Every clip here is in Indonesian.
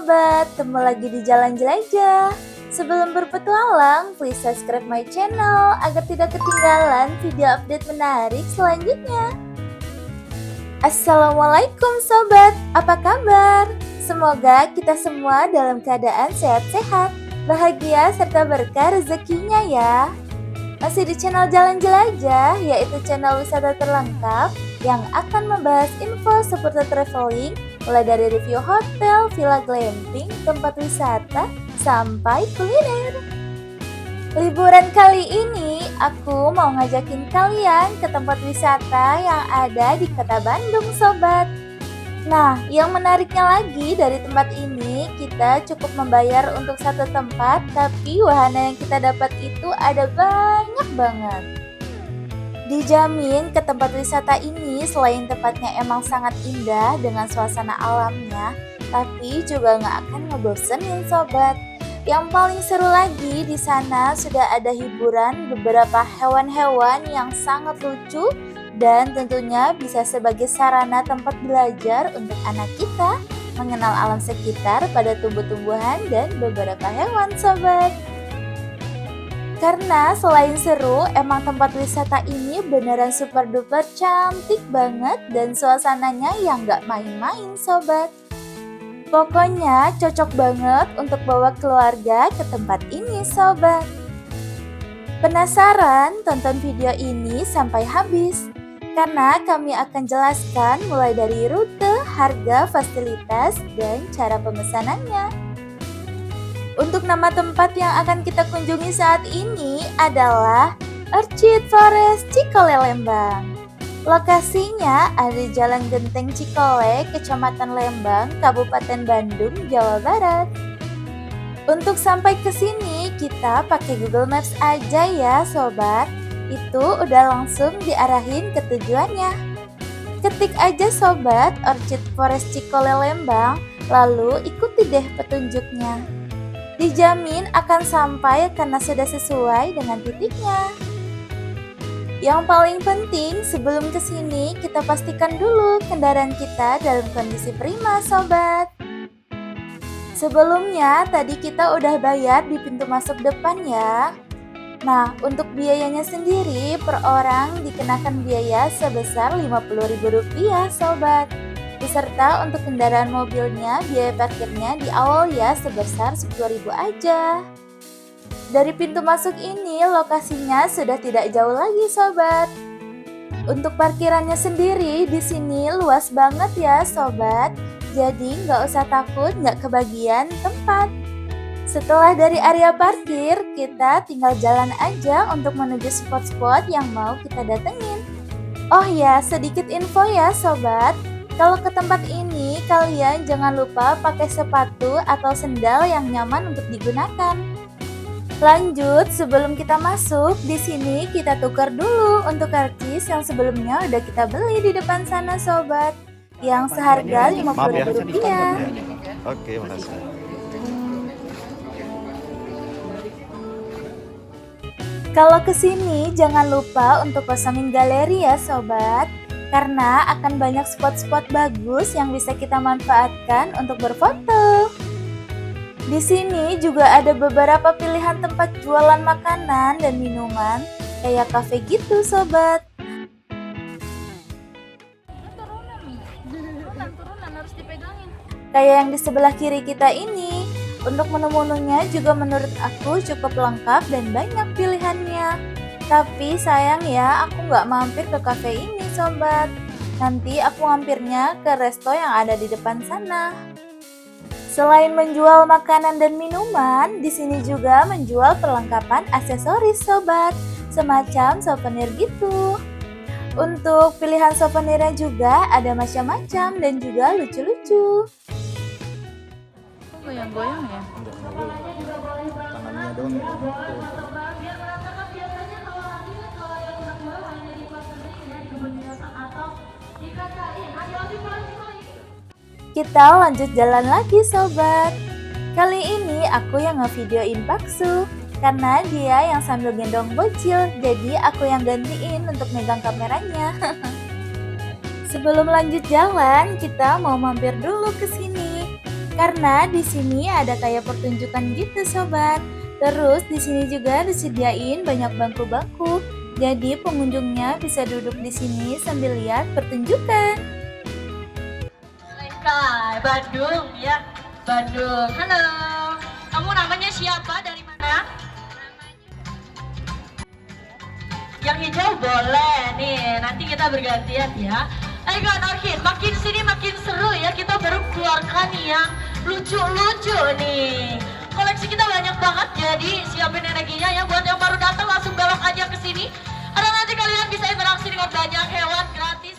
sobat, ketemu lagi di Jalan Jelajah. Sebelum berpetualang, please subscribe my channel agar tidak ketinggalan video update menarik selanjutnya. Assalamualaikum sobat, apa kabar? Semoga kita semua dalam keadaan sehat-sehat, bahagia serta berkah rezekinya ya. Masih di channel Jalan Jelajah, yaitu channel wisata terlengkap yang akan membahas info seputar traveling, mulai dari review hotel, villa glamping, tempat wisata, sampai kuliner. Liburan kali ini, aku mau ngajakin kalian ke tempat wisata yang ada di kota Bandung, sobat. Nah, yang menariknya lagi dari tempat ini, kita cukup membayar untuk satu tempat, tapi wahana yang kita dapat itu ada banyak banget. Dijamin ke tempat wisata ini selain tempatnya emang sangat indah dengan suasana alamnya, tapi juga nggak akan ngebosenin sobat. Yang paling seru lagi di sana sudah ada hiburan beberapa hewan-hewan yang sangat lucu dan tentunya bisa sebagai sarana tempat belajar untuk anak kita mengenal alam sekitar pada tumbuh-tumbuhan dan beberapa hewan sobat. Karena selain seru, emang tempat wisata ini beneran super duper cantik banget dan suasananya yang gak main-main sobat. Pokoknya cocok banget untuk bawa keluarga ke tempat ini sobat. Penasaran? Tonton video ini sampai habis. Karena kami akan jelaskan mulai dari rute, harga, fasilitas, dan cara pemesanannya. Untuk nama tempat yang akan kita kunjungi saat ini adalah Orchid Forest Cikole Lembang. Lokasinya ada di Jalan Genteng Cikole, Kecamatan Lembang, Kabupaten Bandung, Jawa Barat. Untuk sampai ke sini kita pakai Google Maps aja ya sobat. Itu udah langsung diarahin ke tujuannya. Ketik aja sobat Orchid Forest Cikole Lembang, lalu ikuti deh petunjuknya. Dijamin akan sampai karena sudah sesuai dengan titiknya. Yang paling penting sebelum kesini kita pastikan dulu kendaraan kita dalam kondisi prima sobat. Sebelumnya tadi kita udah bayar di pintu masuk depan ya. Nah untuk biayanya sendiri per orang dikenakan biaya sebesar Rp50.000 sobat. Beserta untuk kendaraan mobilnya, biaya parkirnya di awal ya sebesar Rp10.000 aja. Dari pintu masuk ini lokasinya sudah tidak jauh lagi sobat. Untuk parkirannya sendiri di sini luas banget ya sobat. Jadi nggak usah takut nggak kebagian tempat. Setelah dari area parkir, kita tinggal jalan aja untuk menuju spot-spot yang mau kita datengin. Oh ya, sedikit info ya sobat. Kalau ke tempat ini, kalian jangan lupa pakai sepatu atau sendal yang nyaman untuk digunakan. Lanjut, sebelum kita masuk, di sini kita tukar dulu untuk karcis yang sebelumnya udah kita beli di depan sana sobat. Yang seharga Rp50.000. Oke, makasih. Kalau kesini jangan lupa untuk kosongin galeri ya sobat. Karena akan banyak spot-spot bagus yang bisa kita manfaatkan untuk berfoto. Di sini juga ada beberapa pilihan tempat jualan makanan dan minuman, kayak kafe gitu sobat. Turunan harus dipegangin. Kayak yang di sebelah kiri kita ini. Untuk menu-menunya juga menurut aku cukup lengkap dan banyak pilihannya. Tapi sayang ya, aku nggak mampir ke kafe ini sobat. Nanti aku mampirnya ke resto yang ada di depan sana. Selain menjual makanan dan minuman, di sini juga menjual perlengkapan aksesoris sobat, semacam souvenir gitu. Untuk pilihan souvenirnya juga ada macam-macam dan juga lucu-lucu. Goyang-goyang ya? Tangannya doang ya. Kita lanjut jalan lagi sobat. Kali ini aku yang ngevideoin Paksu karena dia yang sambil gendong bocil, jadi aku yang gantiin untuk megang kameranya. Sebelum lanjut jalan, kita mau mampir dulu ke sini. Karena di sini ada kayak pertunjukan gitu sobat. Terus di sini juga disediain banyak bangku-bangku. Jadi pengunjungnya bisa duduk di sini sambil lihat pertunjukan. Hai, Bandung ya. Bandung. Halo. Kamu namanya siapa? Dari mana? Yang hijau boleh nih. Nanti kita bergantian ya. Ayo Norkin, makin sini makin seru ya. Kita baru keluarkan yang lucu-lucu nih. Koleksi kita banyak banget, jadi siapin energinya ya. Buat yang baru datang langsung belok aja ke sini. Ada nanti kalian bisa interaksi dengan banyak hewan gratis.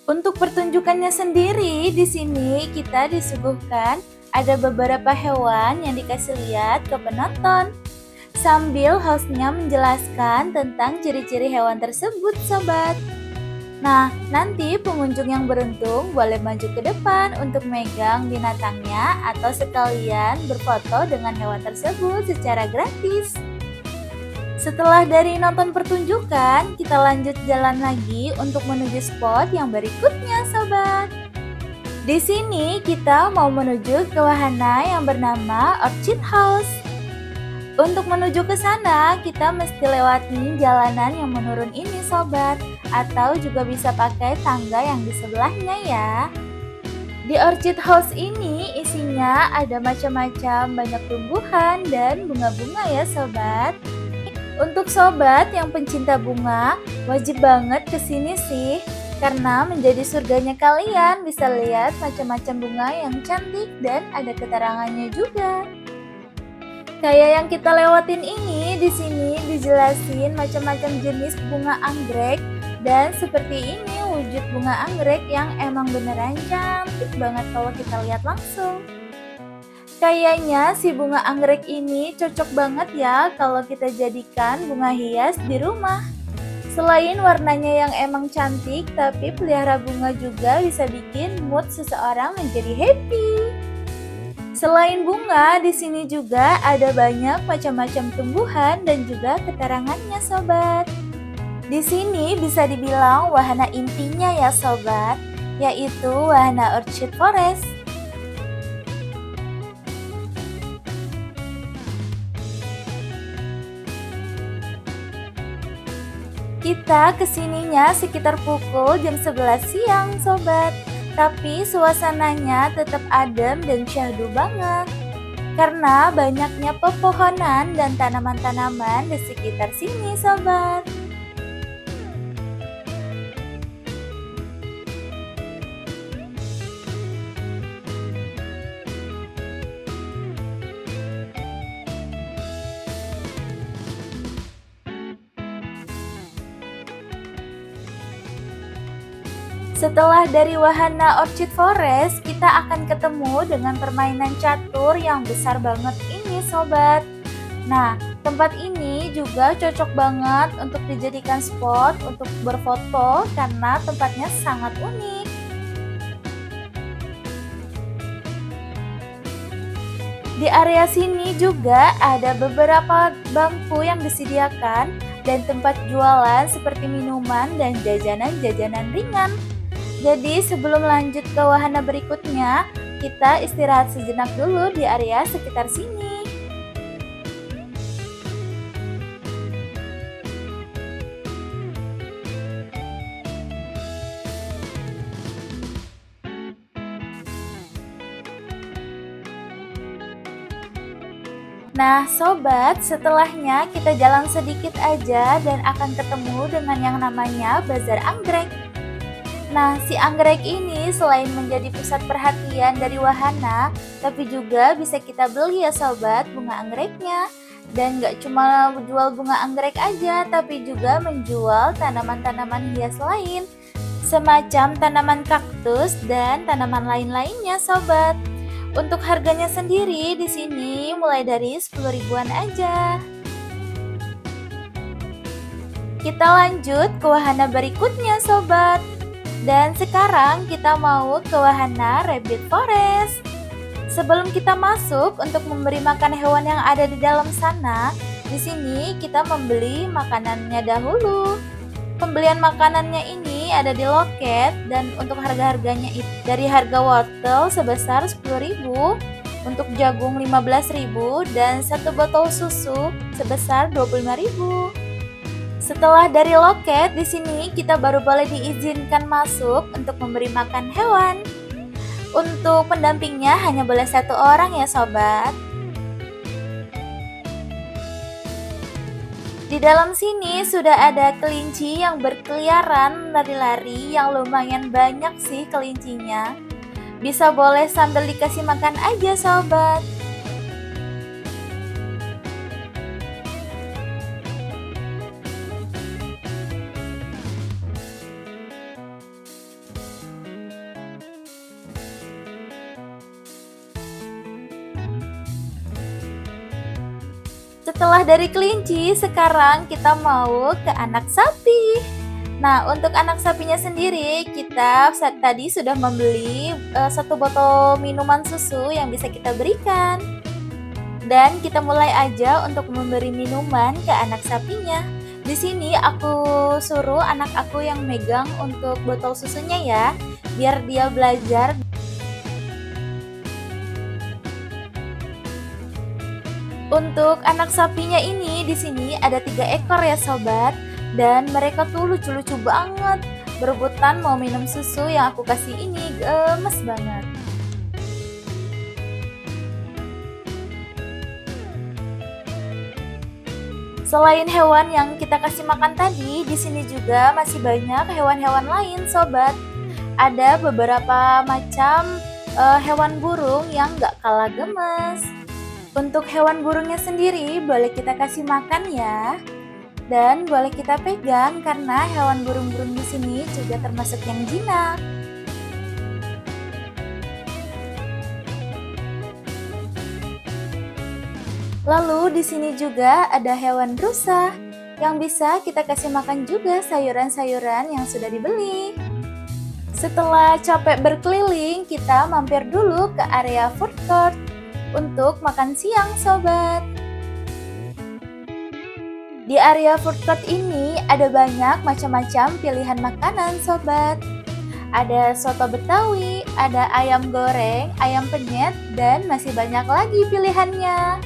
Untuk pertunjukannya sendiri, di sini kita disuguhkan ada beberapa hewan yang dikasih lihat ke penonton. Sambil hostnya menjelaskan tentang ciri-ciri hewan tersebut, sobat. Nah, nanti pengunjung yang beruntung boleh maju ke depan untuk megang binatangnya atau sekalian berfoto dengan hewan tersebut secara gratis. Setelah dari nonton pertunjukan, kita lanjut jalan lagi untuk menuju spot yang berikutnya, sobat. Di sini kita mau menuju ke wahana yang bernama Orchid House. Untuk menuju ke sana, kita mesti lewati jalanan yang menurun ini, sobat. Atau juga bisa pakai tangga yang di sebelahnya ya. Di Orchid House ini isinya ada macam-macam banyak tumbuhan dan bunga-bunga ya, sobat. Untuk sobat yang pencinta bunga, wajib banget kesini sih. Karena menjadi surganya kalian bisa lihat macam-macam bunga yang cantik dan ada keterangannya juga. Kayak yang kita lewatin ini, di sini dijelasin macam-macam jenis bunga anggrek dan seperti ini wujud bunga anggrek yang emang beneran cantik banget kalau kita lihat langsung. Kayaknya si bunga anggrek ini cocok banget ya kalau kita jadikan bunga hias di rumah. Selain warnanya yang emang cantik, tapi pelihara bunga juga bisa bikin mood seseorang menjadi happy. Selain bunga, di sini juga ada banyak macam-macam tumbuhan dan juga keterangannya, sobat. Di sini bisa dibilang wahana intinya ya, sobat, yaitu wahana Orchid Forest. Kita kesininya sekitar pukul jam 11 siang, sobat. Tapi suasananya tetap adem dan syahdu banget. Karena banyaknya pepohonan dan tanaman-tanaman di sekitar sini, sobat. Setelah dari wahana Orchid Forest, kita akan ketemu dengan permainan catur yang besar banget ini, sobat. Nah, tempat ini juga cocok banget untuk dijadikan spot untuk berfoto karena tempatnya sangat unik. Di area sini juga ada beberapa bangku yang disediakan dan tempat jualan seperti minuman dan jajanan-jajanan ringan. Jadi sebelum lanjut ke wahana berikutnya, kita istirahat sejenak dulu di area sekitar sini. Nah sobat, setelahnya kita jalan sedikit aja dan akan ketemu dengan yang namanya Bazar Anggrek. Nah, si anggrek ini selain menjadi pusat perhatian dari wahana, tapi juga bisa kita beli ya sobat bunga anggreknya. Dan gak cuma jual bunga anggrek aja, tapi juga menjual tanaman-tanaman hias lain, semacam tanaman kaktus dan tanaman lain-lainnya sobat. Untuk harganya sendiri di sini mulai dari 10 ribuan aja. Kita lanjut ke wahana berikutnya sobat. Dan sekarang kita mau ke wahana Rabbit Forest. Sebelum kita masuk untuk memberi makan hewan yang ada di dalam sana, di sini kita membeli makanannya dahulu. Pembelian makanannya ini sini ada di loket dan untuk harga-harganya itu dari harga wortel sebesar 10.000, untuk jagung 15.000 dan satu botol susu sebesar 25.000. Setelah dari loket, di sini kita baru boleh diizinkan masuk untuk memberi makan hewan. Untuk pendampingnya hanya boleh 1 orang ya sobat. Di dalam sini sudah ada kelinci yang berkeliaran lari-lari yang lumayan banyak sih kelincinya. Bisa boleh sambil dikasih makan aja sobat. Setelah dari kelinci, sekarang kita mau ke anak sapi. Nah, untuk anak sapinya sendiri, kita tadi sudah membeli 1 botol minuman susu yang bisa kita berikan. Dan kita mulai aja untuk memberi minuman ke anak sapinya. Di sini aku suruh anak aku yang megang untuk botol susunya ya, biar dia belajar. Untuk anak sapinya ini di sini ada 3 ekor ya sobat, dan mereka tuh lucu-lucu banget, berebutan mau minum susu yang aku kasih ini, gemes banget. Selain hewan yang kita kasih makan tadi, di sini juga masih banyak hewan-hewan lain sobat. Ada beberapa macam hewan burung yang gak kalah gemes. Untuk hewan burungnya sendiri boleh kita kasih makan ya, dan boleh kita pegang karena hewan burung-burung di sini juga termasuk yang jinak. Lalu di sini juga ada hewan rusa yang bisa kita kasih makan juga sayuran-sayuran yang sudah dibeli. Setelah capek berkeliling, kita mampir dulu ke area food court untuk makan siang sobat. Di area food court ini ada banyak macam-macam pilihan makanan sobat. Ada soto Betawi, ada ayam goreng, ayam penyet, dan masih banyak lagi pilihannya.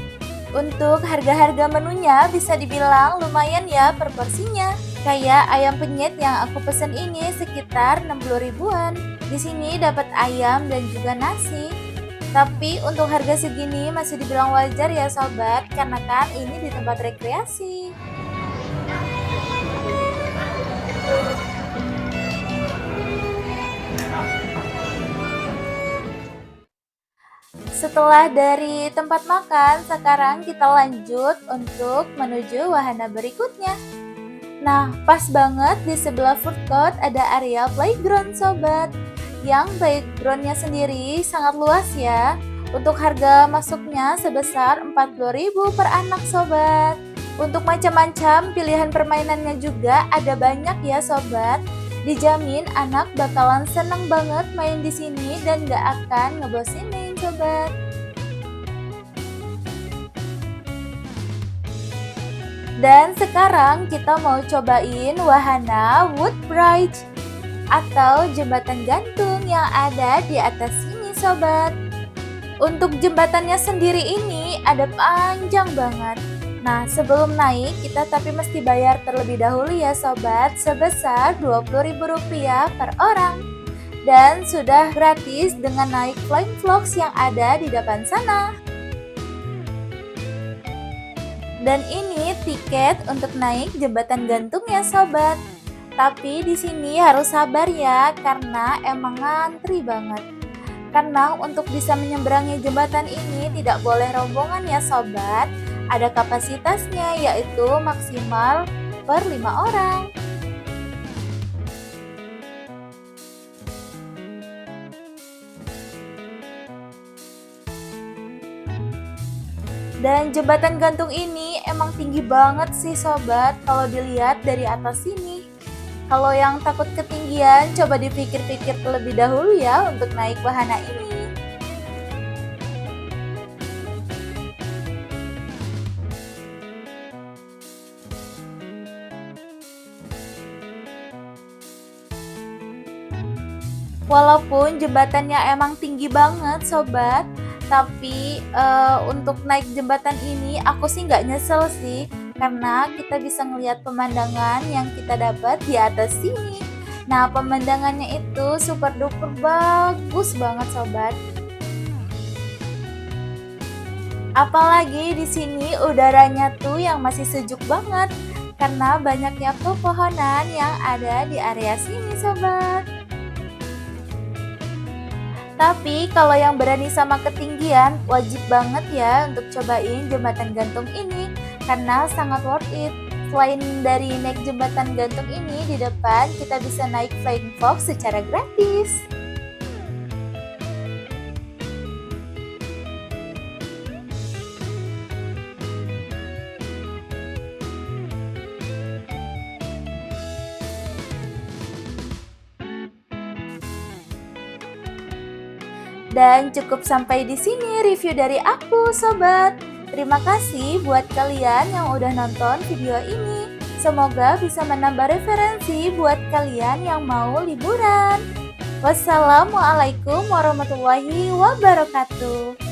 Untuk harga-harga menunya bisa dibilang lumayan ya per porsinya. Kayak ayam penyet yang aku pesen ini sekitar 60 ribuan. Di sini dapat ayam dan juga nasi. Tapi untuk harga segini masih dibilang wajar ya sobat, karena kan ini di tempat rekreasi. Setelah dari tempat makan, sekarang kita lanjut untuk menuju wahana berikutnya. Nah, pas banget di sebelah food court ada area playground sobat. Yang playgroundnya sendiri sangat luas ya. Untuk harga masuknya sebesar 40.000 per anak sobat. Untuk macam-macam pilihan permainannya juga ada banyak ya sobat. Dijamin anak bakalan seneng banget main di sini dan gak akan ngebosinin sobat. Dan sekarang kita mau cobain wahana Wood Bridge atau jembatan gantung yang ada di atas sini sobat. Untuk jembatannya sendiri ini ada panjang banget. Nah, sebelum naik kita tapi mesti bayar terlebih dahulu ya sobat, sebesar Rp20.000 per orang. Dan sudah gratis dengan naik Flying Fox yang ada di depan sana. Dan ini tiket untuk naik jembatan gantung ya sobat. Tapi di sini harus sabar ya, karena emang ngantri banget. Karena untuk bisa menyeberangi jembatan ini tidak boleh rombongan ya sobat. Ada kapasitasnya yaitu maksimal per 5 orang. Dan jembatan gantung ini emang tinggi banget sih sobat kalau dilihat dari atas sini. Kalau yang takut ketinggian, coba dipikir-pikir terlebih dahulu ya untuk naik wahana ini. Walaupun jembatannya emang tinggi banget sobat, tapi untuk naik jembatan ini aku sih nggak nyesel sih, karena kita bisa ngelihat pemandangan yang kita dapat di atas sini. Nah, pemandangannya itu super duper bagus banget sobat. Apalagi di sini udaranya tuh yang masih sejuk banget karena banyaknya pepohonan yang ada di area sini sobat. Tapi kalau yang berani sama ketinggian wajib banget ya untuk cobain jembatan gantung ini karena sangat worth it. Selain dari naik jembatan gantung ini, di depan kita bisa naik Flying Fox secara gratis. Dan cukup sampai di sini review dari aku sobat. Terima kasih buat kalian yang udah nonton video ini. Semoga bisa menambah referensi buat kalian yang mau liburan. Wassalamualaikum warahmatullahi wabarakatuh.